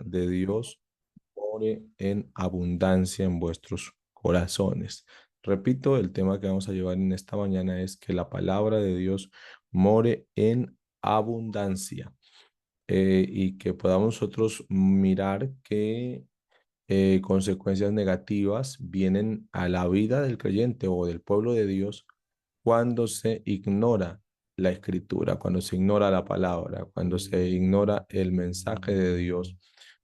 de Dios more en abundancia en vuestros corazones. Repito, el tema que vamos a llevar en esta mañana es que la palabra de Dios more en abundancia, y que podamos nosotros mirar qué consecuencias negativas vienen a la vida del creyente o del pueblo de Dios cuando se ignora la escritura, cuando se ignora la palabra, cuando se ignora el mensaje de Dios,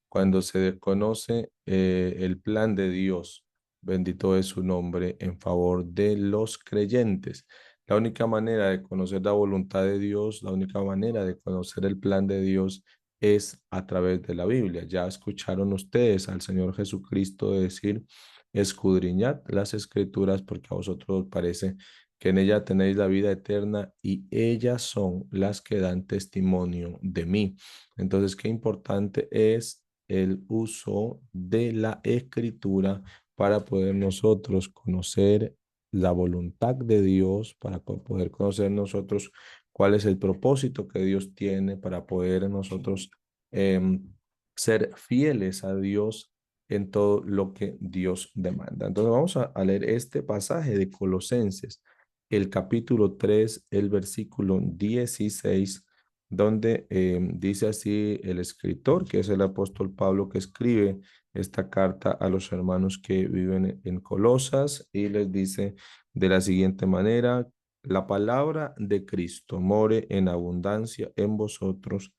cuando se desconoce el plan de Dios. Bendito es su nombre en favor de los creyentes. La única manera de conocer la voluntad de Dios, la única manera de conocer el plan de Dios es a través de la Biblia. Ya escucharon ustedes al Señor Jesucristo decir, escudriñad las escrituras porque a vosotros os parece que en ella tenéis la vida eterna y ellas son las que dan testimonio de mí. Entonces, qué importante es el uso de la escritura para poder nosotros conocer la voluntad de Dios, para poder conocer nosotros cuál es el propósito que Dios tiene, para poder nosotros ser fieles a Dios en todo lo que Dios demanda. Entonces vamos a leer este pasaje de Colosenses, el capítulo 3, el versículo 16, donde dice así el escritor, que es el apóstol Pablo, que escribe esta carta a los hermanos que viven en Colosas, y les dice de la siguiente manera: la palabra de Cristo more en abundancia en vosotros,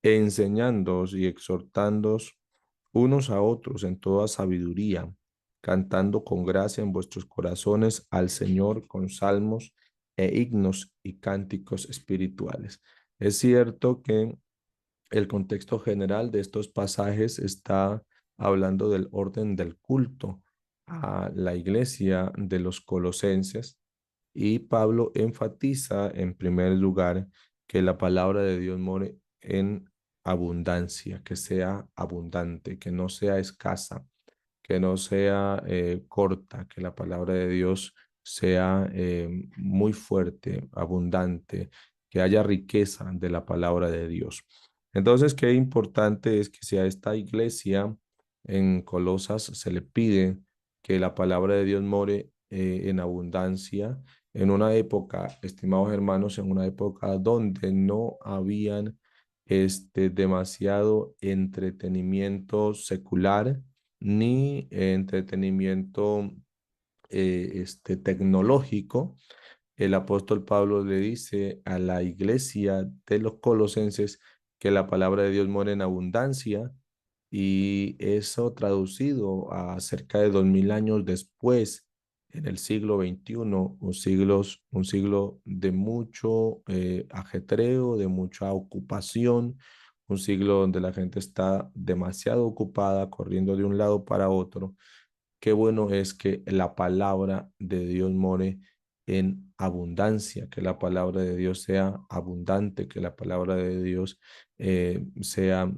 enseñándoos y exhortándoos unos a otros en toda sabiduría, cantando con gracia en vuestros corazones al Señor con salmos e himnos y cánticos espirituales. Es cierto que el contexto general de estos pasajes está hablando del orden del culto a la iglesia de los colosenses, y Pablo enfatiza en primer lugar que la palabra de Dios more en abundancia, que sea abundante, que no sea escasa, que no sea corta, que la palabra de Dios sea muy fuerte, abundante, que haya riqueza de la palabra de Dios. Entonces, qué importante es que si a esta iglesia en Colosas se le pide que la palabra de Dios more en abundancia, en una época, estimados hermanos, en una época donde no habían demasiado entretenimiento secular, ni entretenimiento tecnológico. El apóstol Pablo le dice a la iglesia de los colosenses que la palabra de Dios mora en abundancia, y eso traducido a cerca de 2000 años después, en el siglo XXI, un siglo de mucho ajetreo, de mucha ocupación, un siglo donde la gente está demasiado ocupada, corriendo de un lado para otro. Qué bueno es que la palabra de Dios more en abundancia, que la palabra de Dios sea abundante, que la palabra de Dios sea,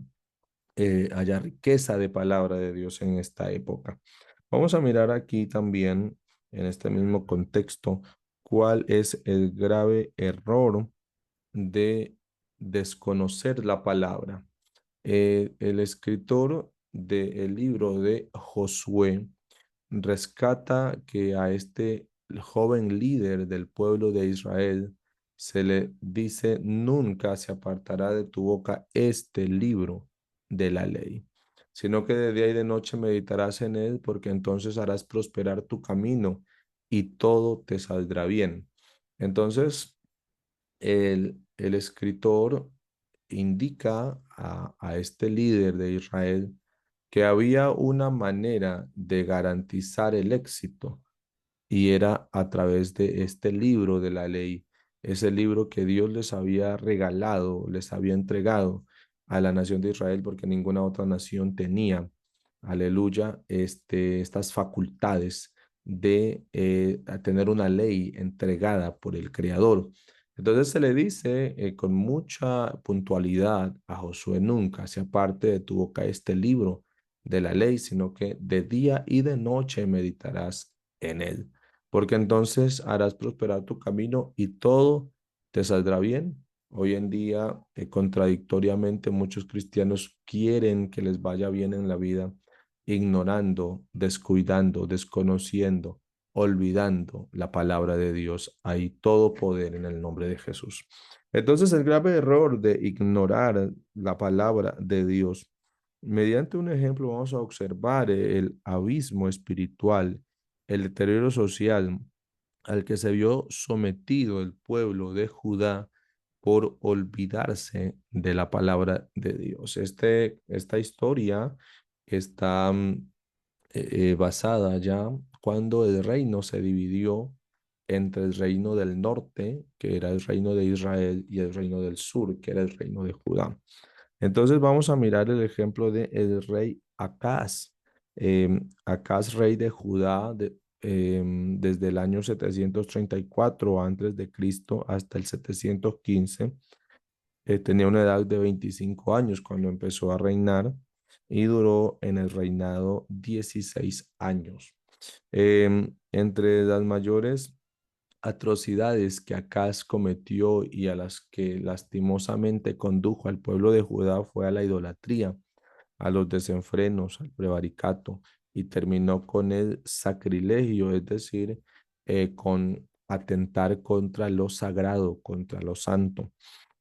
haya riqueza de palabra de Dios en esta época. Vamos a mirar aquí también, en este mismo contexto, cuál es el grave error de desconocer la palabra. El escritor del libro de Josué rescata que a este joven líder del pueblo de Israel se le dice: nunca se apartará de tu boca este libro de la ley, sino que de día y de noche meditarás en él, porque entonces harás prosperar tu camino y todo te saldrá bien. Entonces, el escritor indica a este líder de Israel que había una manera de garantizar el éxito, y era a través de este libro de la ley, ese libro que Dios les había regalado, les había entregado a la nación de Israel, porque ninguna otra nación tenía, aleluya, estas facultades de tener una ley entregada por el Creador. Entonces se le dice con mucha puntualidad a Josué: nunca se aparte de tu boca este libro de la ley, sino que de día y de noche meditarás en él, porque entonces harás prosperar tu camino y todo te saldrá bien. Hoy en día, contradictoriamente, muchos cristianos quieren que les vaya bien en la vida, ignorando, descuidando, desconociendo, olvidando la palabra de Dios. Hay todo poder en el nombre de Jesús. Entonces, el grave error de ignorar la palabra de Dios, mediante un ejemplo, vamos a observar el abismo espiritual, el deterioro social al que se vio sometido el pueblo de Judá por olvidarse de la palabra de Dios. Esta historia está basada ya cuando el reino se dividió entre el reino del norte, que era el reino de Israel, y el reino del sur, que era el reino de Judá. Entonces vamos a mirar el ejemplo de el rey Acaz. Acaz, rey de Judá, desde el año 734 antes de Cristo hasta el 715, tenía una edad de 25 años cuando empezó a reinar y duró en el reinado 16 años. Entre las mayores atrocidades que Acaz cometió y a las que lastimosamente condujo al pueblo de Judá fue a la idolatría, a los desenfrenos, al prevaricato, y terminó con el sacrilegio, es decir, con atentar contra lo sagrado, contra lo santo.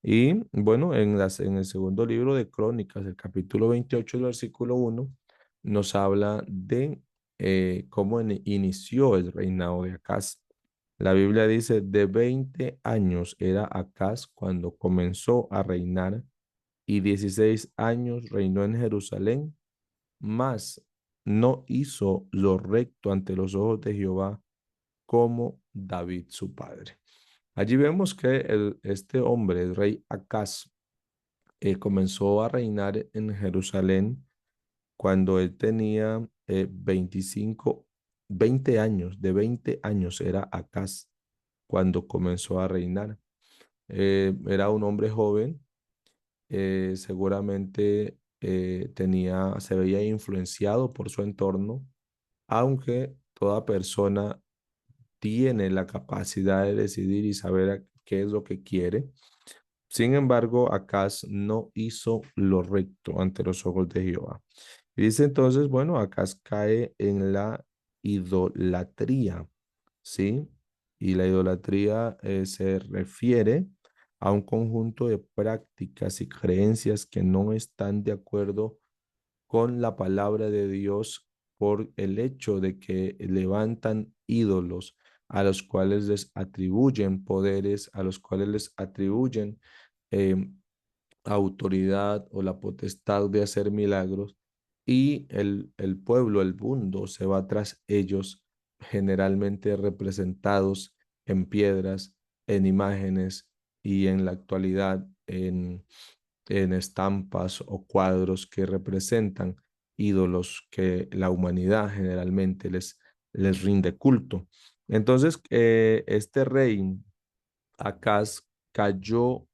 Y bueno, en el segundo libro de Crónicas, el capítulo 28, el versículo 1, nos habla de cómo inició el reinado de Acaz. La Biblia dice, de 20 años era Acaz cuando comenzó a reinar y 16 años reinó en Jerusalén, mas no hizo lo recto ante los ojos de Jehová como David su padre. Allí vemos que este hombre, el rey Acaz, comenzó a reinar en Jerusalén cuando él tenía 20 años, de 20 años era Acaz cuando comenzó a reinar. Era un hombre joven, seguramente se veía influenciado por su entorno, aunque toda persona tiene la capacidad de decidir y saber qué es lo que quiere. Sin embargo, Acaz no hizo lo recto ante los ojos de Jehová. Y dice entonces, bueno, Acaz cae en la idolatría, ¿sí? Y la idolatría se refiere a un conjunto de prácticas y creencias que no están de acuerdo con la palabra de Dios por el hecho de que levantan ídolos a los cuales les atribuyen poderes, a los cuales les atribuyen em, autoridad o la potestad de hacer milagros, y el pueblo, el mundo, se va tras ellos, generalmente representados en piedras, en imágenes y en la actualidad en estampas o cuadros que representan ídolos que la humanidad generalmente les rinde culto. Entonces, este rey Acaz cayó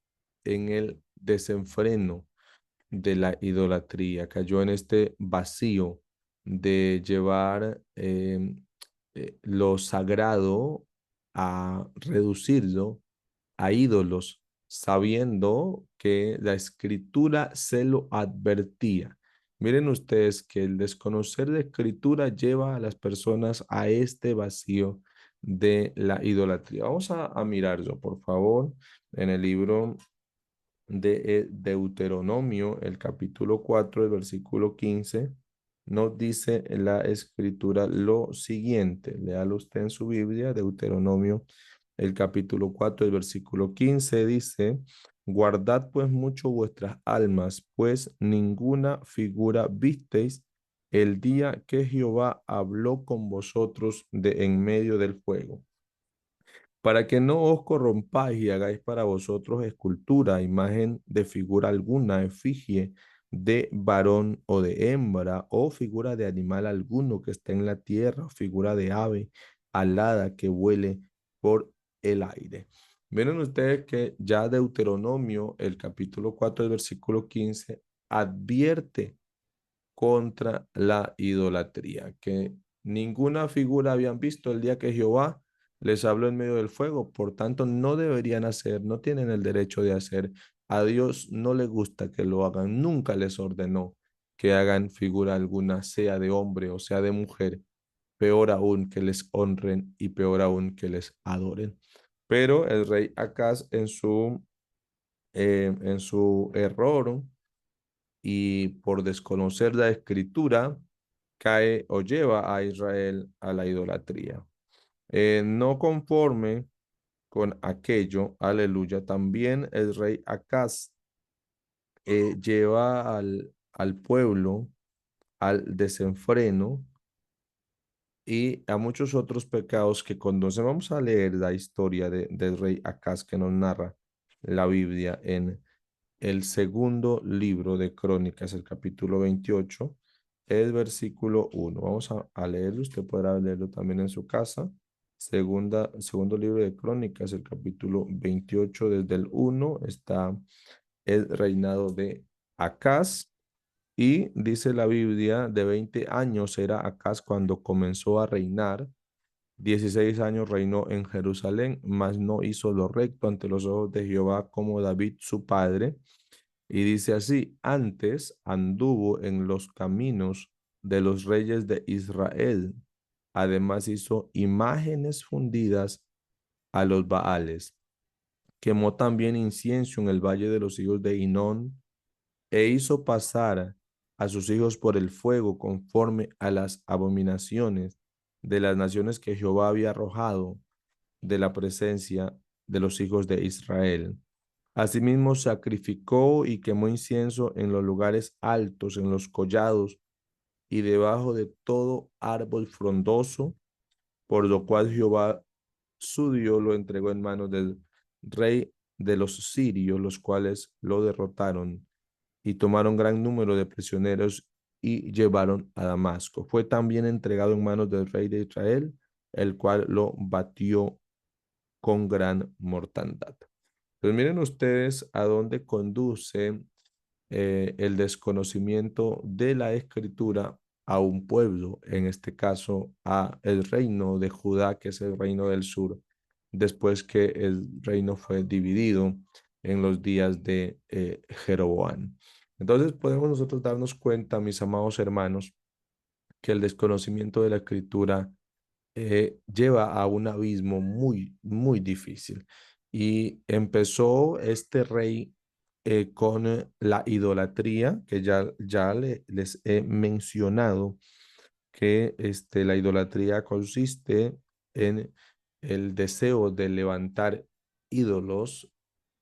en el desenfreno de la idolatría, cayó en este vacío de llevar lo sagrado a reducirlo a ídolos, sabiendo que la escritura se lo advertía. Miren ustedes que el desconocer la escritura lleva a las personas a este vacío de la idolatría. Vamos a mirarlo, por favor, en el libro de Deuteronomio, el capítulo 4, el versículo 15, nos dice la escritura lo siguiente. Léalo usted en su Biblia, Deuteronomio, el capítulo 4, el versículo 15 dice, guardad pues mucho vuestras almas, pues ninguna figura visteis el día que Jehová habló con vosotros de en medio del fuego, para que no os corrompáis y hagáis para vosotros escultura, imagen de figura alguna, efigie de varón o de hembra, o figura de animal alguno que esté en la tierra, o figura de ave alada que vuele por el aire. Miren ustedes que ya Deuteronomio, el capítulo 4, el versículo 15, advierte contra la idolatría, que ninguna figura habían visto el día que Jehová les habló en medio del fuego, por tanto no deberían hacer, no tienen el derecho de hacer. A Dios no le gusta que lo hagan, nunca les ordenó que hagan figura alguna, sea de hombre o sea de mujer, peor aún que les honren y peor aún que les adoren. Pero el rey Acaz en su error y por desconocer la escritura, cae o lleva a Israel a la idolatría. No conforme con aquello, aleluya, también el rey Acaz lleva al pueblo al desenfreno y a muchos otros pecados que conducen. Vamos a leer la historia del rey Acaz que nos narra la Biblia en el segundo libro de Crónicas, el capítulo 28, el versículo 1. Vamos a leerlo, usted podrá leerlo también en su casa. Segundo libro de Crónicas, el capítulo 28, desde el 1 está el reinado de Acaz. Y dice la Biblia, de 20 años era Acaz cuando comenzó a reinar. 16 años reinó en Jerusalén, mas no hizo lo recto ante los ojos de Jehová como David su padre. Y dice así, antes anduvo en los caminos de los reyes de Israel. Además hizo imágenes fundidas a los Baales. Quemó también incienso en el valle de los hijos de Hinón e hizo pasar a sus hijos por el fuego conforme a las abominaciones de las naciones que Jehová había arrojado de la presencia de los hijos de Israel. Asimismo, sacrificó y quemó incienso en los lugares altos, en los collados y debajo de todo árbol frondoso, por lo cual Jehová su Dios lo entregó en manos del rey de los sirios, los cuales lo derrotaron y tomaron gran número de prisioneros y llevaron a Damasco. Fue también entregado en manos del rey de Israel, el cual lo batió con gran mortandad. Pues miren ustedes a dónde conduce el desconocimiento de la escritura a un pueblo, en este caso a el reino de Judá, que es el reino del sur, después que el reino fue dividido en los días de Jeroboam. Entonces podemos nosotros darnos cuenta, mis amados hermanos, que el desconocimiento de la escritura lleva a un abismo muy, muy difícil. Y empezó este rey con la idolatría, que ya les he mencionado que la idolatría consiste en el deseo de levantar ídolos,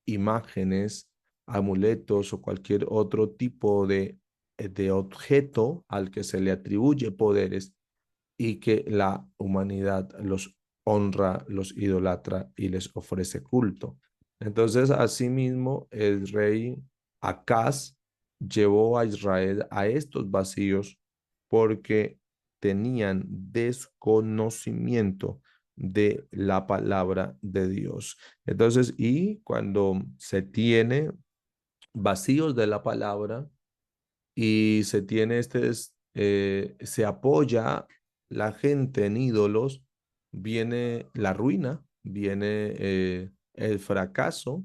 imágenes, amuletos o cualquier otro tipo de objeto al que se le atribuye poderes y que la humanidad los honra, los idolatra y les ofrece culto. Entonces, asimismo, el rey Acaz llevó a Israel a estos vacíos porque tenían desconocimiento de la palabra de Dios. Entonces, y cuando se tiene vacíos de la palabra, y se tiene se apoya la gente en ídolos, viene la ruina, viene el fracaso.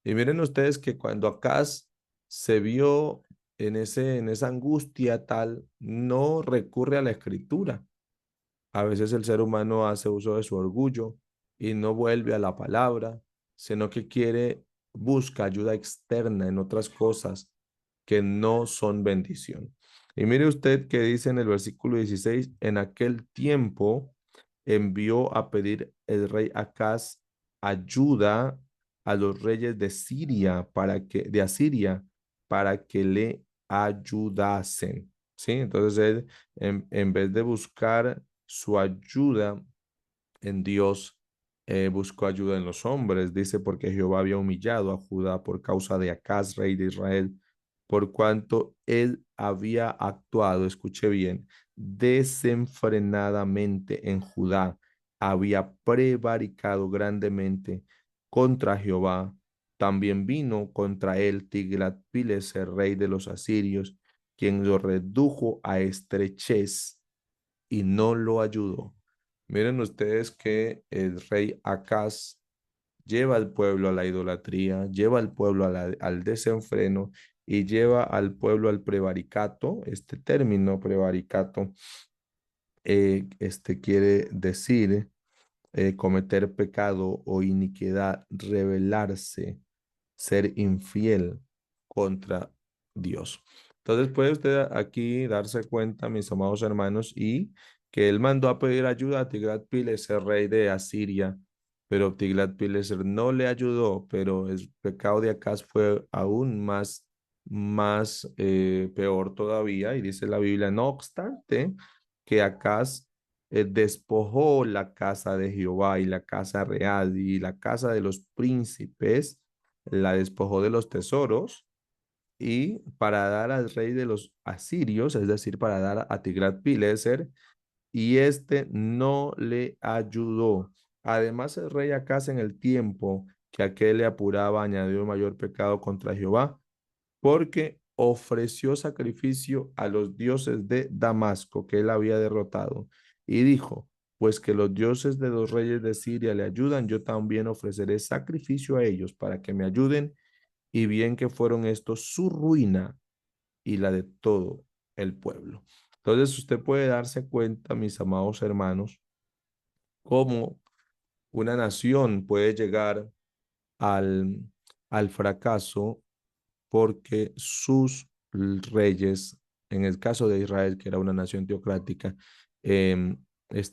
Y miren ustedes que cuando Acaz se vio en esa angustia tal, no recurre a la escritura. A veces el ser humano hace uso de su orgullo y no vuelve a la palabra, sino que busca ayuda externa en otras cosas que no son bendición. Y mire usted que dice en el versículo 16, en aquel tiempo envió a pedir el rey Acaz ayuda a los reyes de Siria de Asiria para que le ayudasen. ¿Sí? Entonces él, en vez de buscar su ayuda en Dios, buscó ayuda en los hombres. Dice, porque Jehová había humillado a Judá por causa de Acaz, rey de Israel, por cuanto él había actuado, escuche bien, desenfrenadamente en Judá, había prevaricado grandemente contra Jehová. También vino contra él Tiglat-Pileser, rey de los asirios, quien lo redujo a estrechez y no lo ayudó. Miren ustedes que el rey Acaz lleva al pueblo a la idolatría, lleva al pueblo al desenfreno y lleva al pueblo al prevaricato. Este término prevaricato quiere decir cometer pecado o iniquidad, rebelarse, ser infiel contra Dios. Entonces puede usted aquí darse cuenta, mis amados hermanos, y que él mandó a pedir ayuda a Tiglat-Pileser, rey de Asiria, pero Tiglat-Pileser no le ayudó, pero el pecado de Acaz fue aún más peor todavía, y dice la Biblia, no obstante, que Acaz despojó la casa de Jehová y la casa real y la casa de los príncipes, la despojó de los tesoros y para dar al rey de los asirios, es decir, para dar a Tiglat-Pileser, y este no le ayudó. Además, el rey Acaz en el tiempo que aquel le apuraba añadió mayor pecado contra Jehová, porque ofreció sacrificio a los dioses de Damasco que él había derrotado. Y dijo, pues que los dioses de los reyes de Siria le ayudan, yo también ofreceré sacrificio a ellos para que me ayuden, y bien que fueron estos su ruina y la de todo el pueblo. Entonces usted puede darse cuenta, mis amados hermanos, cómo una nación puede llegar al, al fracaso porque sus reyes, en el caso de Israel, que era una nación teocrática, eh,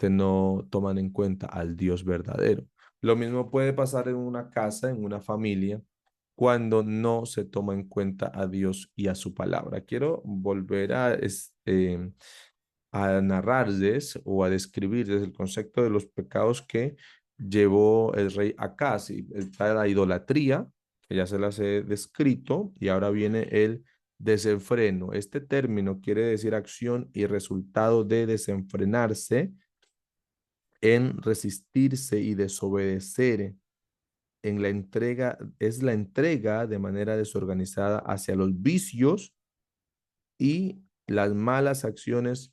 no toman en cuenta al Dios verdadero. Lo mismo puede pasar en una casa, en una familia, cuando no se toma en cuenta a Dios y a su palabra. Quiero volver a narrarles o a describirles el concepto de los pecados que llevó el rey Acaz. Y está la idolatría, que ya se las he descrito, y ahora viene el desenfreno. Este término quiere decir acción y resultado de desenfrenarse en resistirse y desobedecer. En la entrega, es la entrega de manera desorganizada hacia los vicios y las malas acciones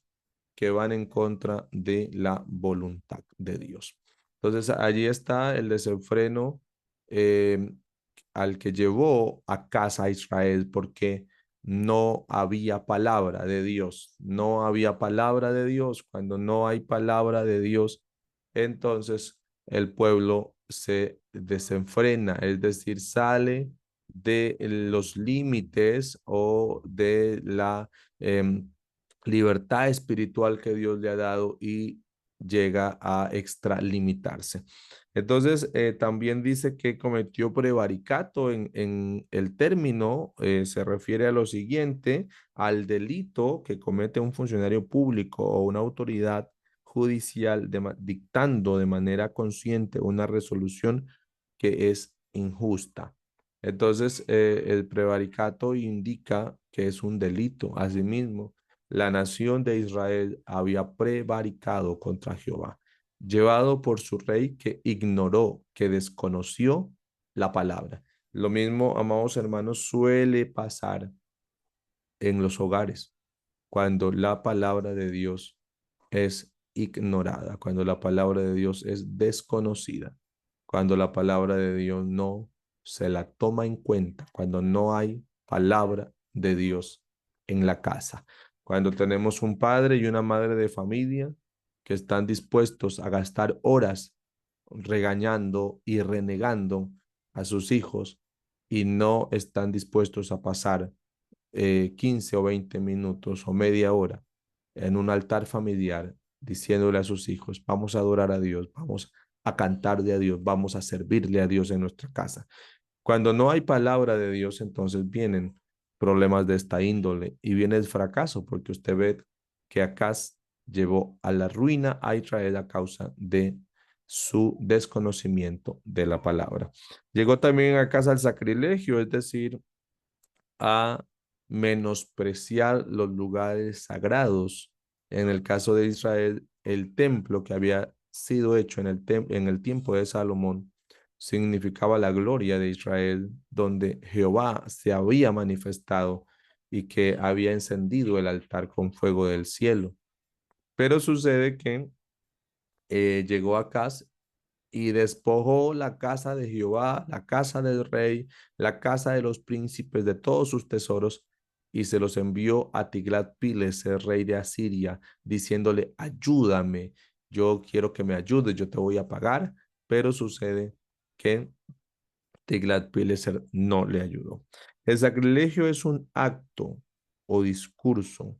que van en contra de la voluntad de Dios. Entonces, allí está el desenfreno eh, al que llevó a casa a Israel, porque no había palabra de Dios, no había palabra de Dios. Cuando no hay palabra de Dios, entonces el pueblo se desenfrena, es decir, sale de los límites o de la libertad espiritual que Dios le ha dado y llega a extralimitarse. Entonces, también dice que cometió prevaricato en el término, se refiere a lo siguiente, al delito que comete un funcionario público o una autoridad judicial dictando de manera consciente una resolución que es injusta. Entonces, el prevaricato indica que es un delito. Asimismo, la nación de Israel había prevaricado contra Jehová, llevado por su rey que ignoró, que desconoció la palabra. Lo mismo, amados hermanos, suele pasar en los hogares cuando la palabra de Dios es ignorada, cuando la palabra de Dios es desconocida, cuando la palabra de Dios no se la toma en cuenta, cuando no hay palabra de Dios en la casa, cuando tenemos un padre y una madre de familia que están dispuestos a gastar horas regañando y renegando a sus hijos y no están dispuestos a pasar 15 o 20 minutos o media hora en un altar familiar diciéndole a sus hijos, vamos a adorar a Dios, vamos a cantarle a Dios, vamos a servirle a Dios en nuestra casa. Cuando no hay palabra de Dios, entonces vienen problemas de esta índole y viene el fracaso, porque usted ve que Acaz llevó a la ruina a Israel a causa de su desconocimiento de la palabra. Llegó también a casa al sacrilegio, es decir, a menospreciar los lugares sagrados. En el caso de Israel, el templo que había sido hecho en el tiempo de Salomón significaba la gloria de Israel, donde Jehová se había manifestado y que había encendido el altar con fuego del cielo. Pero sucede que llegó Acaz y despojó la casa de Jehová, la casa del rey, la casa de los príncipes de todos sus tesoros, y se los envió a Tiglat-Pileser, rey de Asiria, diciéndole, ayúdame, yo quiero que me ayudes, yo te voy a pagar, pero sucede que Tiglat-Pileser no le ayudó. El sacrilegio es un acto o discurso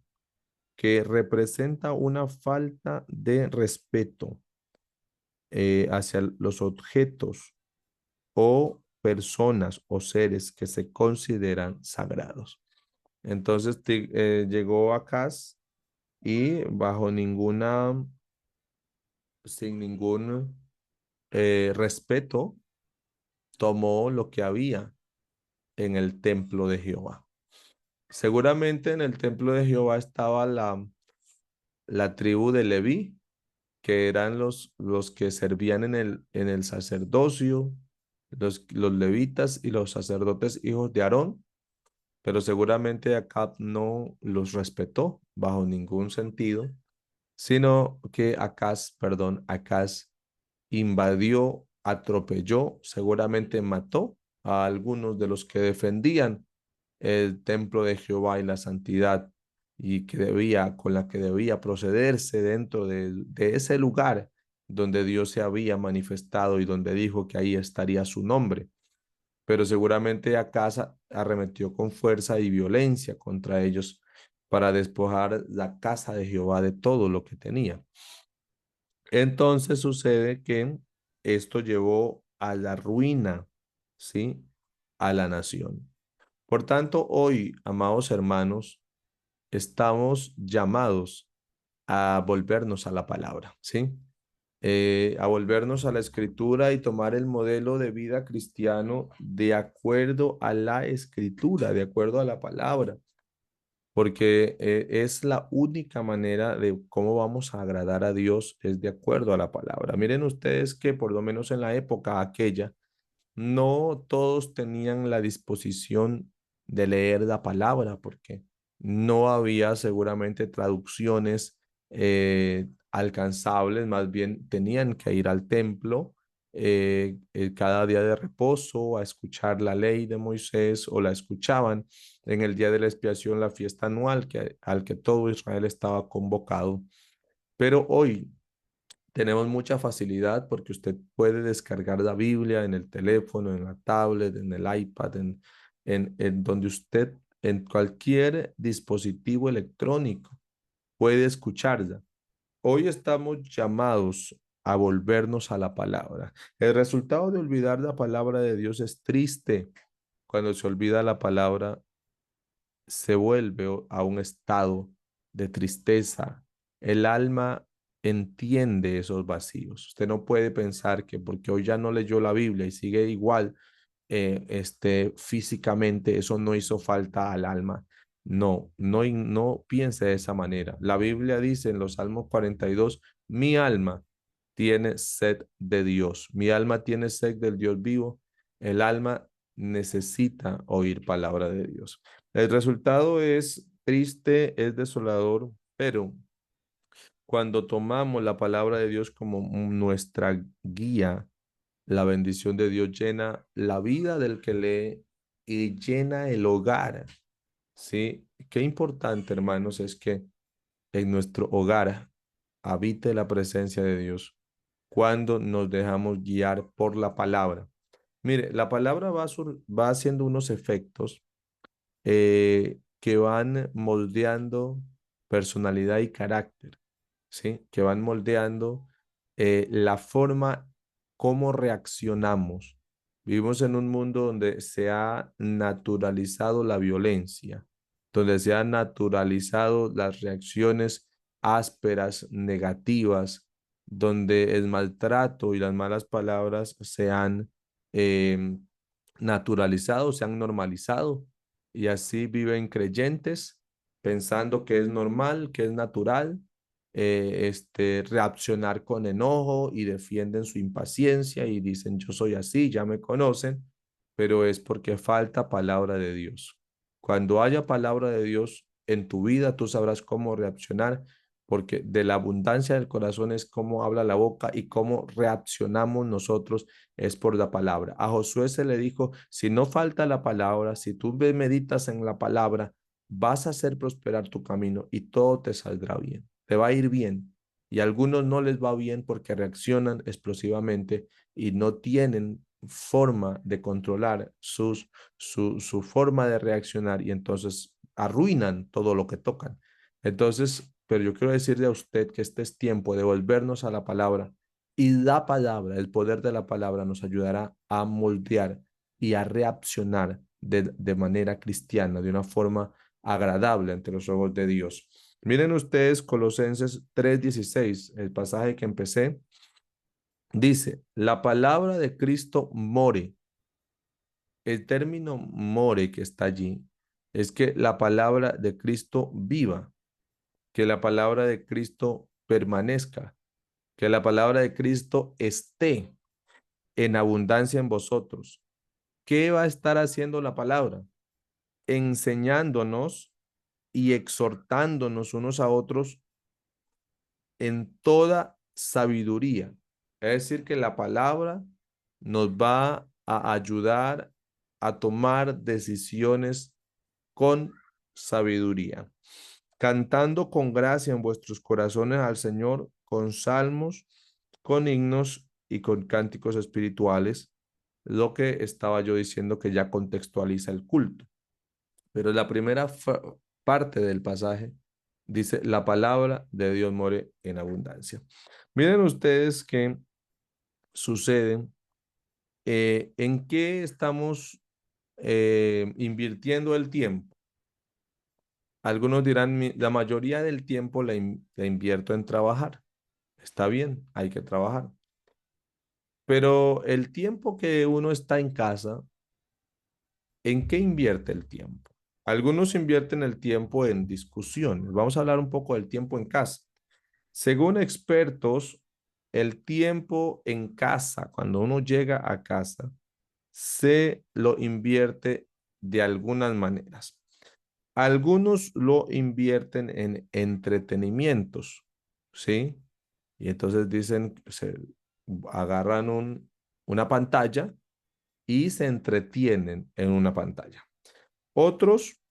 que representa una falta de respeto hacia los objetos o personas o seres que se consideran sagrados. Entonces llegó Acaz y bajo sin ningún respeto, tomó lo que había en el templo de Jehová. Seguramente en el templo de Jehová estaba la tribu de Leví, que eran los que servían en el sacerdocio, los levitas y los sacerdotes hijos de Aarón, pero seguramente Acab no los respetó bajo ningún sentido, sino que Acaz invadió, atropelló, seguramente mató a algunos de los que defendían el templo de Jehová y la santidad y con la que debía procederse dentro de ese lugar donde Dios se había manifestado y donde dijo que ahí estaría su nombre. Pero seguramente Acaz arremetió con fuerza y violencia contra ellos para despojar la casa de Jehová de todo lo que tenía. Entonces sucede que esto llevó a la ruina, ¿sí? A la nación. Por tanto, hoy, amados hermanos, estamos llamados a volvernos a la palabra, ¿sí? A volvernos a la escritura y tomar el modelo de vida cristiano de acuerdo a la escritura, de acuerdo a la palabra, porque es la única manera de cómo vamos a agradar a Dios, es de acuerdo a la palabra. Miren ustedes que por lo menos en la época aquella, no todos tenían la disposición de leer la palabra porque no había seguramente traducciones alcanzables, más bien tenían que ir al templo cada día de reposo a escuchar la ley de Moisés o la escuchaban en el día de la expiación, la fiesta anual al que todo Israel estaba convocado. Pero hoy tenemos mucha facilidad porque usted puede descargar la Biblia en el teléfono, en la tablet, en el iPad, en donde usted, en cualquier dispositivo electrónico, puede escucharla. Hoy estamos llamados a volvernos a la palabra. El resultado de olvidar la palabra de Dios es triste. Cuando se olvida la palabra, se vuelve a un estado de tristeza. El alma entiende esos vacíos. Usted no puede pensar que porque hoy ya no leyó la Biblia y sigue igual físicamente, eso no hizo falta al alma. No, no piense de esa manera. La Biblia dice en los Salmos 42, mi alma tiene sed de Dios, mi alma tiene sed del Dios vivo, el alma necesita oír palabra de Dios. El resultado es triste, es desolador, pero cuando tomamos la palabra de Dios como nuestra guía, la bendición de Dios llena la vida del que lee y llena el hogar. ¿Sí? Qué importante, hermanos, es que en nuestro hogar habite la presencia de Dios cuando nos dejamos guiar por la palabra. Mire, la palabra va haciendo unos efectos que van moldeando personalidad y carácter, ¿sí? Que van moldeando la forma como reaccionamos. Vivimos en un mundo donde se ha naturalizado la violencia, donde se han naturalizado las reacciones ásperas, negativas, donde el maltrato y las malas palabras se han eh, naturalizado, se han normalizado y así viven creyentes pensando que es normal, que es natural, reaccionar con enojo y defienden su impaciencia y dicen yo soy así, ya me conocen, pero es porque falta palabra de Dios. Cuando haya palabra de Dios en tu vida, tú sabrás cómo reaccionar porque de la abundancia del corazón es cómo habla la boca y cómo reaccionamos nosotros es por la palabra. A Josué se le dijo, si no falta la palabra, si tú meditas en la palabra, vas a hacer prosperar tu camino y todo te saldrá bien, te va a ir bien. Y a algunos no les va bien porque reaccionan explosivamente y no tienen forma de controlar su forma de reaccionar y entonces arruinan todo lo que tocan. Entonces, pero yo quiero decirle a usted que este es tiempo de volvernos a la palabra y la palabra, el poder de la palabra nos ayudará a moldear y a reaccionar de manera cristiana, de una forma agradable ante los ojos de Dios. Miren ustedes Colosenses 3:16, el pasaje que empecé, dice, la palabra de Cristo more. El término more que está allí es que la palabra de Cristo viva, que la palabra de Cristo permanezca, que la palabra de Cristo esté en abundancia en vosotros. ¿Qué va a estar haciendo la palabra? Enseñándonos y exhortándonos unos a otros en toda sabiduría. Es decir, que la palabra nos va a ayudar a tomar decisiones con sabiduría, cantando con gracia en vuestros corazones al Señor con salmos, con himnos y con cánticos espirituales, lo que estaba yo diciendo que ya contextualiza el culto. Pero la primera parte del pasaje dice, la palabra de Dios more en abundancia. Miren ustedes qué sucede, en qué estamos invirtiendo el tiempo. Algunos dirán, la mayoría del tiempo la invierto en trabajar. Está bien, hay que trabajar. Pero el tiempo que uno está en casa, ¿en qué invierte el tiempo? Algunos invierten el tiempo en discusiones. Vamos a hablar un poco del tiempo en casa. Según expertos, el tiempo en casa, cuando uno llega a casa, se lo invierte de algunas maneras. Algunos lo invierten en entretenimientos, ¿sí? Y entonces dicen, se agarran una pantalla y se entretienen en una pantalla. Otros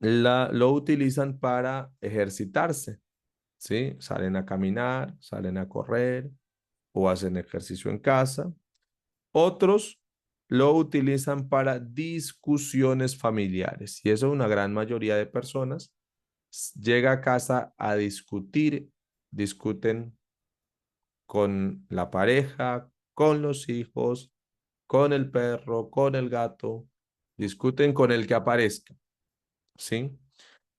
lo utilizan para ejercitarse, ¿sí? Salen a caminar, salen a correr o hacen ejercicio en casa. Otros lo utilizan para discusiones familiares y eso una gran mayoría de personas llega a casa a discutir, discuten con la pareja, con los hijos, con el perro, con el gato, discuten con el que aparezca, ¿sí?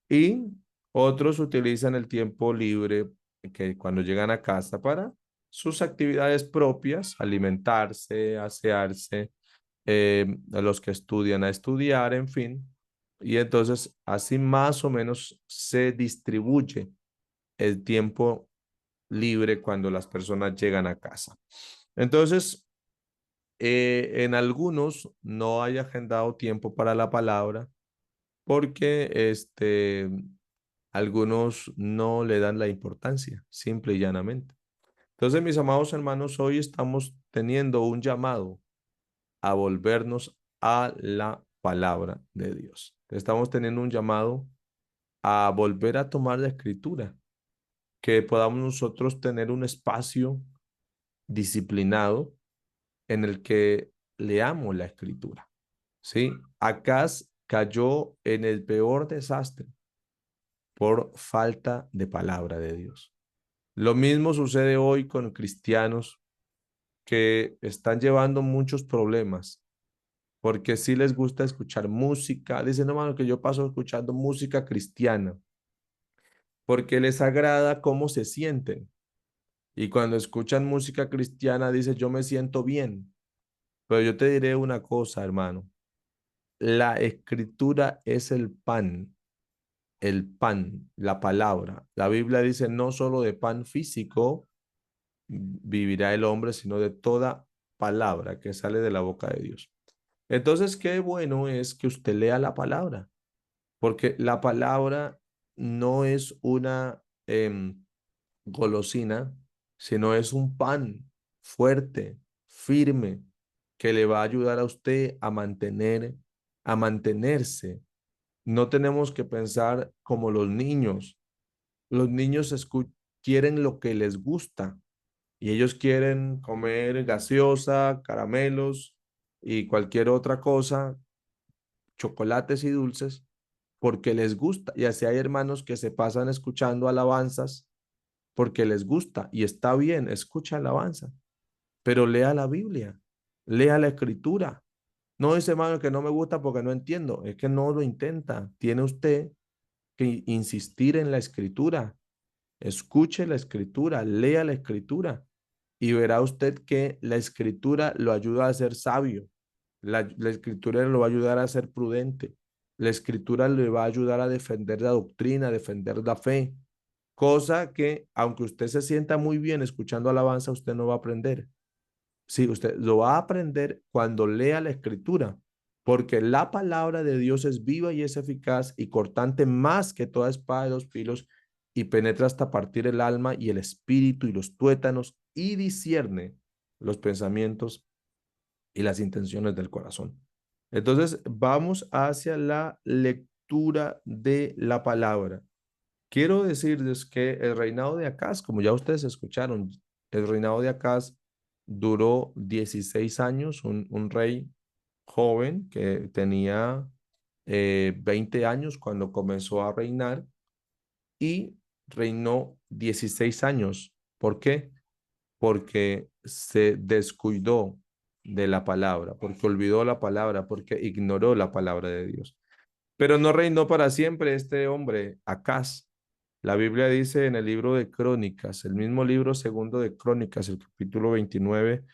Y otros utilizan el tiempo libre que cuando llegan a casa para sus actividades propias, alimentarse, asearse, a los que estudian a estudiar, en fin. Y entonces así más o menos se distribuye el tiempo libre cuando las personas llegan a casa. Entonces, en algunos no hay agendado tiempo para la palabra porque algunos no le dan la importancia, simple y llanamente. Entonces, mis amados hermanos, hoy estamos teniendo un llamado a volvernos a la palabra de Dios. Estamos teniendo un llamado a volver a tomar la escritura, que podamos nosotros tener un espacio disciplinado en el que leamos la escritura. ¿Sí? Acaz cayó en el peor desastre por falta de palabra de Dios. Lo mismo sucede hoy con cristianos que están llevando muchos problemas porque sí les gusta escuchar música. Dicen, no, mano, que yo paso escuchando música cristiana porque les agrada cómo se sienten. Y cuando escuchan música cristiana, dice, yo me siento bien. Pero yo te diré una cosa, hermano. La escritura es el pan, la palabra. La Biblia dice, no solo de pan físico vivirá el hombre, sino de toda palabra que sale de la boca de Dios. Entonces, qué bueno es que usted lea la palabra, porque la palabra no es una em, golosina, sino es un pan fuerte, firme, que le va a ayudar a usted a mantenerse. No tenemos que pensar como los niños. Los niños quieren lo que les gusta y ellos quieren comer gaseosa, caramelos y cualquier otra cosa, chocolates y dulces, porque les gusta. Y así hay hermanos que se pasan escuchando alabanzas porque les gusta y está bien, escucha alabanza, pero lea la Biblia, lea la escritura. No dice, hermano, que no me gusta porque no entiendo, es que no lo intenta. Tiene usted que insistir en la escritura. Escuche la escritura, lea la escritura y verá usted que la escritura lo ayuda a ser sabio. La escritura lo va a ayudar a ser prudente. La escritura le va a ayudar a defender la doctrina, a defender la fe. Cosa que, aunque usted se sienta muy bien escuchando alabanza, usted no va a aprender. Sí, usted lo va a aprender cuando lea la escritura, porque la palabra de Dios es viva y es eficaz y cortante más que toda espada de dos filos y penetra hasta partir el alma y el espíritu y los tuétanos y discierne los pensamientos y las intenciones del corazón. Entonces, vamos hacia la lectura de la palabra. Quiero decirles que el reinado de Acaz, como ya ustedes escucharon, el reinado de Acaz duró 16 años, un rey joven que tenía 20 años cuando comenzó a reinar y reinó 16 años. ¿Por qué? Porque se descuidó de la palabra, porque olvidó la palabra, porque ignoró la palabra de Dios. Pero no reinó para siempre este hombre, Acaz. La Biblia dice en el libro de Crónicas, el mismo libro segundo de Crónicas, el capítulo 29,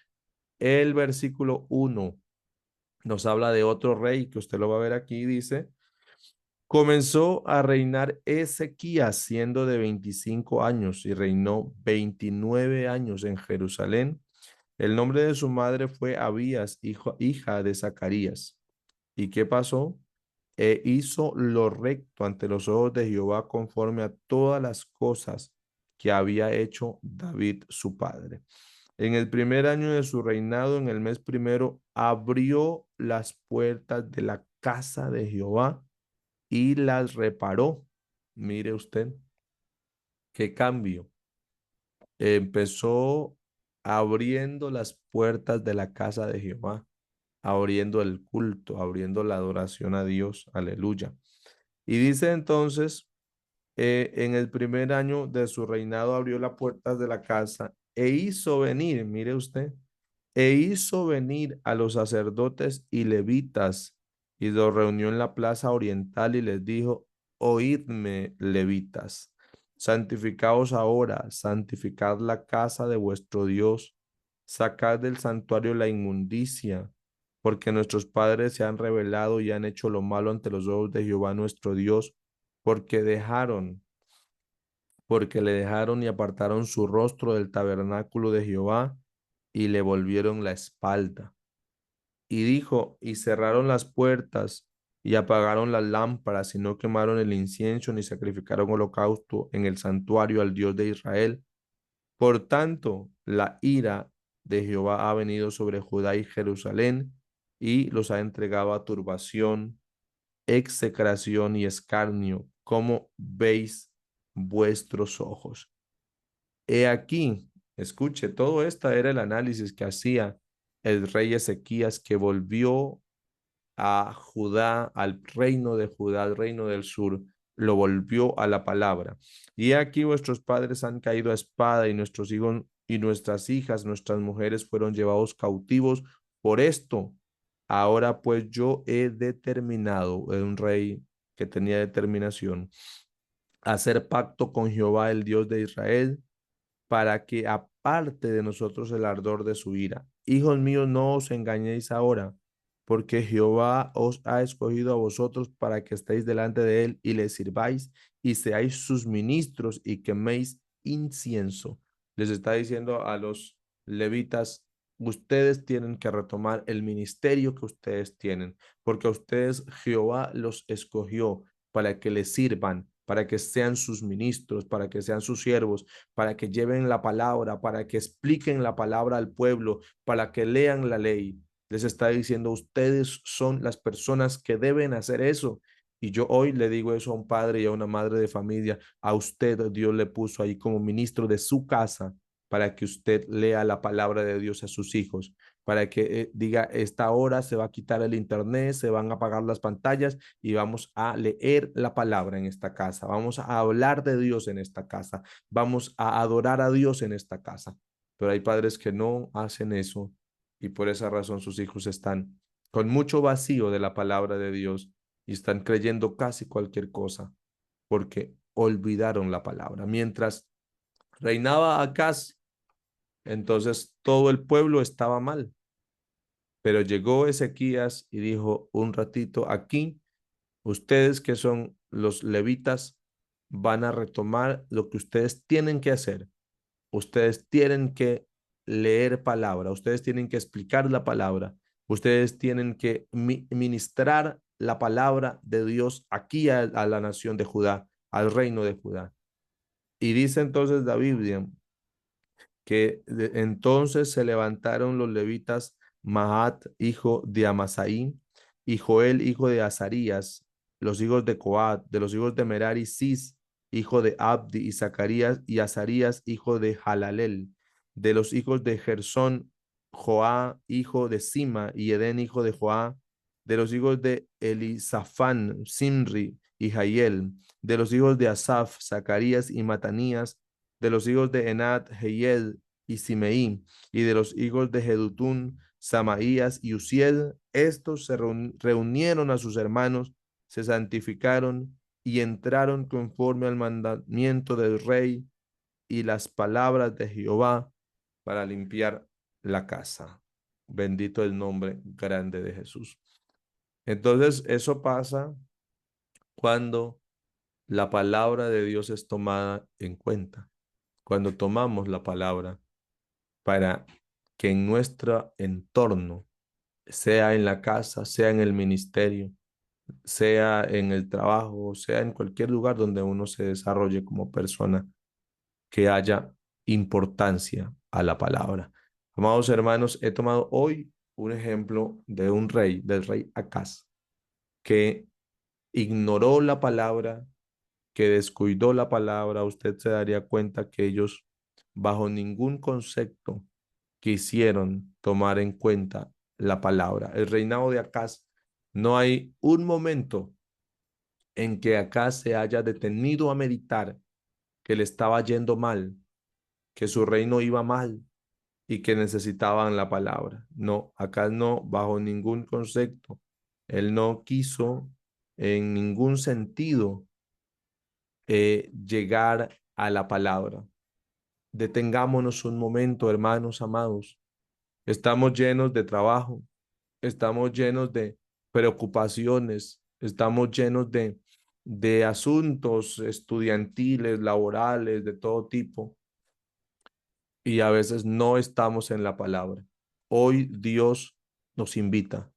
el versículo 1, nos habla de otro rey que usted lo va a ver aquí, dice, comenzó a reinar Ezequías siendo de 25 años y reinó 29 años en Jerusalén. El nombre de su madre fue Abías, hija de Zacarías. ¿Y qué pasó? Hizo lo recto ante los ojos de Jehová conforme a todas las cosas que había hecho David su padre. En el primer año de su reinado, en el mes primero, abrió las puertas de la casa de Jehová y las reparó. Mire usted, qué cambio. Empezó abriendo las puertas de la casa de Jehová, abriendo el culto, abriendo la adoración a Dios. Aleluya. Y dice entonces, en el primer año de su reinado abrió las puertas de la casa e hizo venir, mire usted, e hizo venir a los sacerdotes y levitas y los reunió en la plaza oriental y les dijo, oídme, levitas, santificaos ahora, santificad la casa de vuestro Dios, sacad del santuario la inmundicia, porque nuestros padres se han rebelado y han hecho lo malo ante los ojos de Jehová nuestro Dios, porque porque le dejaron y apartaron su rostro del tabernáculo de Jehová y le volvieron la espalda. Y dijo, y cerraron las puertas y apagaron las lámparas y no quemaron el incienso ni sacrificaron holocausto en el santuario al Dios de Israel. Por tanto, la ira de Jehová ha venido sobre Judá y Jerusalén y los ha entregado a turbación, execración y escarnio, como veis vuestros ojos. He aquí, escuche, todo esto era el análisis que hacía el rey Ezequías, que volvió a Judá, al reino de Judá, al reino del sur, lo volvió a la palabra. Y aquí vuestros padres han caído a espada y nuestros hijos y nuestras hijas, nuestras mujeres fueron llevados cautivos por esto. Ahora pues yo he determinado, un rey que tenía determinación, hacer pacto con Jehová, el Dios de Israel, para que aparte de nosotros el ardor de su ira. Hijos míos, no os engañéis ahora, porque Jehová os ha escogido a vosotros para que estéis delante de él y le sirváis y seáis sus ministros y queméis incienso. Les está diciendo a los levitas, ustedes tienen que retomar el ministerio que ustedes tienen, porque a ustedes Jehová los escogió para que le sirvan, para que sean sus ministros, para que sean sus siervos, para que lleven la palabra, para que expliquen la palabra al pueblo, para que lean la ley. Les está diciendo, ustedes son las personas que deben hacer eso. Y yo hoy le digo eso a un padre y a una madre de familia. A usted Dios le puso ahí como ministro de su casa para que usted lea la palabra de Dios a sus hijos, para que diga, esta hora se va a quitar el internet, se van a apagar las pantallas y vamos a leer la palabra en esta casa, vamos a hablar de Dios en esta casa, vamos a adorar a Dios en esta casa. Pero hay padres que no hacen eso y por esa razón sus hijos están con mucho vacío de la palabra de Dios y están creyendo casi cualquier cosa porque olvidaron la palabra. Mientras reinaba Acaz, entonces todo el pueblo estaba mal. Pero llegó Ezequías y dijo, un ratito aquí, ustedes que son los levitas van a retomar lo que ustedes tienen que hacer. Ustedes tienen que leer palabra, ustedes tienen que explicar la palabra, ustedes tienen que ministrar la palabra de Dios aquí a la nación de Judá, al reino de Judá. Y dice entonces la Biblia que entonces se levantaron los levitas Mahat, hijo de Amasai, y Joel, hijo de Azarías, los hijos de Coat, de los hijos de Merari, Cis, hijo de Abdi, y Zacarías, y Azarías, hijo de Halalel, de los hijos de Gersón, Joá, hijo de Sima, y Edén, hijo de Joá, de los hijos de Elisafán, Simri y Jaiel, de los hijos de Asaf, Zacarías y Matanías, de los hijos de Enat, Heiel y Simeí, y de los hijos de Jedutún, Samaías y Uziel, estos se reunieron a sus hermanos, se santificaron y entraron conforme al mandamiento del rey y las palabras de Jehová para limpiar la casa. Bendito el nombre grande de Jesús. Entonces, eso pasa cuando la palabra de Dios es tomada en cuenta, cuando tomamos la palabra para que en nuestro entorno, sea en la casa, sea en el ministerio, sea en el trabajo, sea en cualquier lugar donde uno se desarrolle como persona, que haya importancia a la palabra. Amados hermanos, he tomado hoy un ejemplo de un rey, del rey Acaz, que ignoró la palabra, que descuidó la palabra. Usted se daría cuenta que ellos bajo ningún concepto quisieron tomar en cuenta la palabra. El reinado de Acaz, no hay un momento en que Acaz se haya detenido a meditar que le estaba yendo mal, que su reino iba mal y que necesitaban la palabra. No, Acaz no, bajo ningún concepto. Él no quiso en ningún sentido llegar a la palabra. Detengámonos un momento, hermanos amados. Estamos llenos de trabajo, estamos llenos de preocupaciones, estamos llenos de asuntos estudiantiles, laborales, de todo tipo, y a veces no estamos en la palabra. Hoy Dios nos invita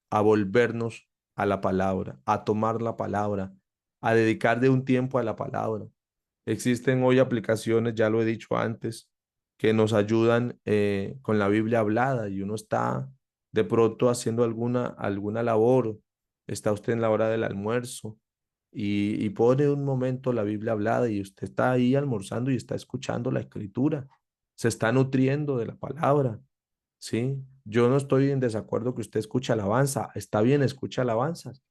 a volvernos a la palabra, a tomar la palabra, a dedicar de un tiempo a la palabra. Existen hoy aplicaciones, ya lo he dicho antes, que nos ayudan con la Biblia hablada y uno está de pronto haciendo alguna labor, está usted en la hora del almuerzo y pone un momento la Biblia hablada y usted está ahí almorzando y está escuchando la escritura, se está nutriendo de la palabra, ¿sí? Yo no estoy en desacuerdo que usted escuche alabanza, está bien, escucha alabanzas,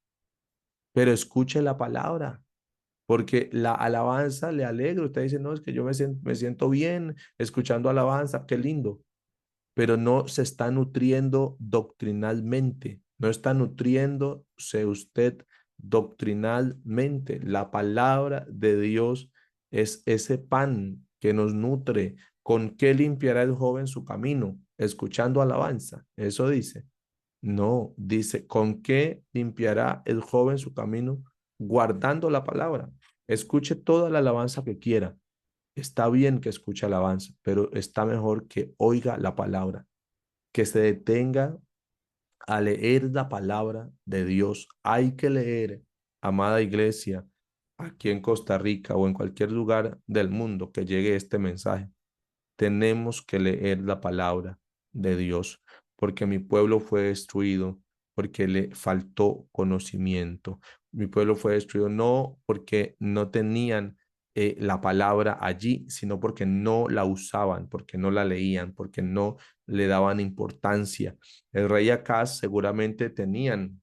pero escuche la palabra porque la alabanza le alegra. Usted dice, no, es que yo me siento bien escuchando alabanza, qué lindo, pero no se está nutriendo doctrinalmente, no está nutriéndose usted doctrinalmente. La palabra de Dios es ese pan que nos nutre. ¿Con qué limpiará el joven su camino? Escuchando alabanza, eso dice. No, dice, ¿con qué limpiará el joven su camino? Guardando la palabra. Escuche toda la alabanza que quiera. Está bien que escuche alabanza, pero está mejor que oiga la palabra, que se detenga a leer la palabra de Dios. Hay que leer, amada iglesia, aquí en Costa Rica o en cualquier lugar del mundo que llegue este mensaje, tenemos que leer la palabra de Dios, porque mi pueblo fue destruido porque le faltó conocimiento. Mi pueblo fue destruido no porque no tenían la palabra allí, sino porque no la usaban, porque no la leían, porque no le daban importancia. El rey Acaz seguramente tenían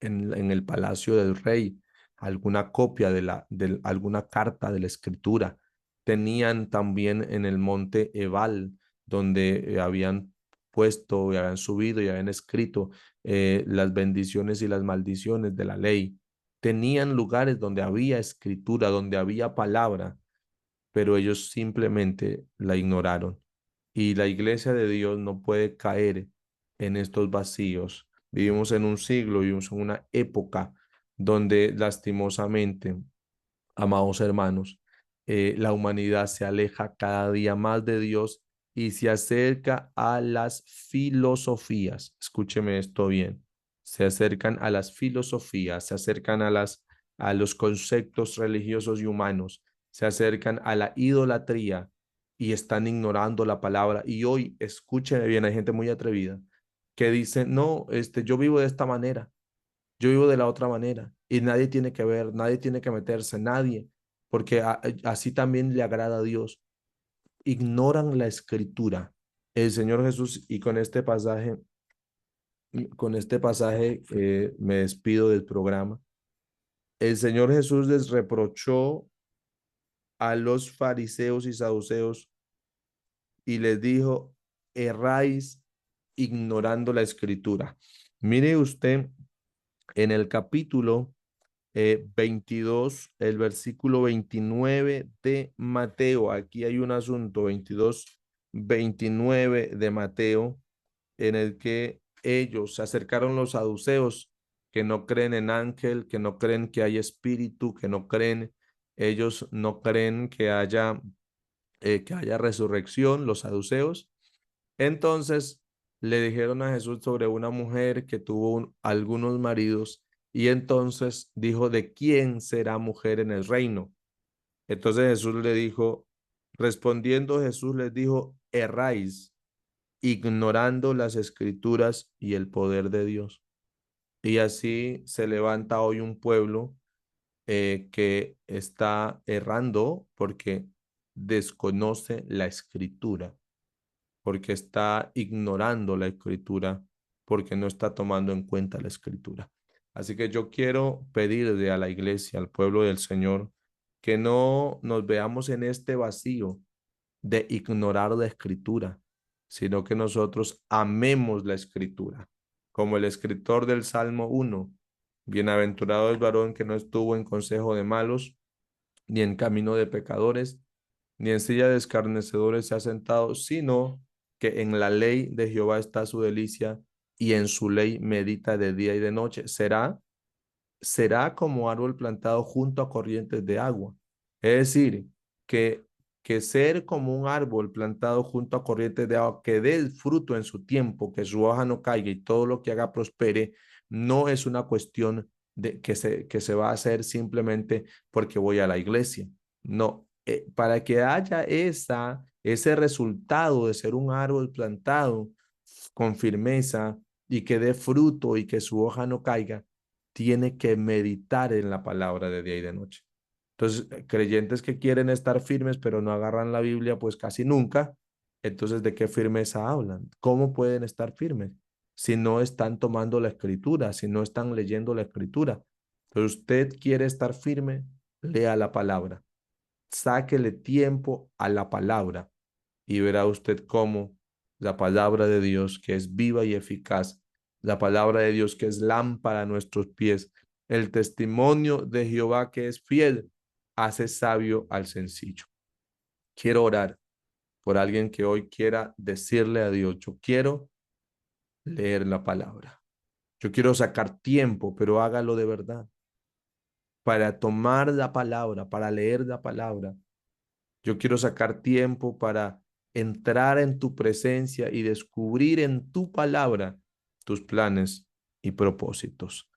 en el palacio del rey, alguna copia de alguna carta de la escritura. Tenían también en el monte Ebal, donde habían puesto y habían subido y habían escrito las bendiciones y las maldiciones de la ley. Tenían lugares donde había escritura, donde había palabra, pero ellos simplemente la ignoraron. Y la iglesia de Dios no puede caer en estos vacíos. Vivimos en un siglo, vivimos en una época donde lastimosamente, amados hermanos, la humanidad se aleja cada día más de Dios y se acerca a las filosofías. Escúcheme esto bien. Se acercan a las filosofías, se acercan a los conceptos religiosos y humanos, se acercan a la idolatría y están ignorando la palabra. Y hoy, escúcheme bien, hay gente muy atrevida que dice, no, yo vivo de esta manera, yo vivo de la otra manera y nadie tiene que ver, nadie tiene que meterse, nadie, porque así también le agrada a Dios. Ignoran la escritura. El Señor Jesús, y con este pasaje me despido del programa. El Señor Jesús les reprochó a los fariseos y saduceos y les dijo, erráis ignorando la escritura. Mire usted en el capítulo 22, el versículo 29 de Mateo. Aquí hay un asunto, 22, 29 de Mateo, en el que ellos se acercaron los saduceos que no creen en ángel, que no creen que hay espíritu, que no creen, ellos no creen que haya resurrección, los saduceos. Entonces le dijeron a Jesús sobre una mujer que tuvo algunos maridos y entonces dijo, ¿de quién será mujer en el reino? Entonces Jesús le dijo, respondiendo Jesús les dijo, erráis, ignorando las escrituras y el poder de Dios. Y así se levanta hoy un pueblo que está errando porque desconoce la escritura, porque está ignorando la escritura, porque no está tomando en cuenta la escritura. Así que yo quiero pedirle a la iglesia, al pueblo del Señor, que no nos veamos en este vacío de ignorar la escritura, sino que nosotros amemos la escritura. Como el escritor del Salmo 1, bienaventurado el varón que no estuvo en consejo de malos, ni en camino de pecadores, ni en silla de escarnecedores se ha sentado, sino que en la ley de Jehová está su delicia y en su ley medita de día y de noche. Será como árbol plantado junto a corrientes de agua. Es decir, que, que ser como un árbol plantado junto a corrientes de agua, que dé el fruto en su tiempo, que su hoja no caiga y todo lo que haga prospere, no es una cuestión de que se va a hacer simplemente porque voy a la iglesia. No, para que haya ese resultado de ser un árbol plantado con firmeza y que dé fruto y que su hoja no caiga, tiene que meditar en la palabra de día y de noche. Entonces, creyentes que quieren estar firmes pero no agarran la Biblia pues casi nunca, entonces ¿de qué firmeza hablan? ¿Cómo pueden estar firmes si no están tomando la escritura, si no están leyendo la escritura? Entonces, usted quiere estar firme, lea la palabra, sáquele tiempo a la palabra y verá usted cómo la palabra de Dios, que es viva y eficaz, la palabra de Dios, que es lámpara a nuestros pies, el testimonio de Jehová, que es fiel, hace sabio al sencillo. Quiero orar por alguien que hoy quiera decirle a Dios, yo quiero leer la palabra. Yo quiero sacar tiempo, pero hágalo de verdad, para tomar la palabra, para leer la palabra. Yo quiero sacar tiempo para entrar en tu presencia y descubrir en tu palabra tus planes y propósitos.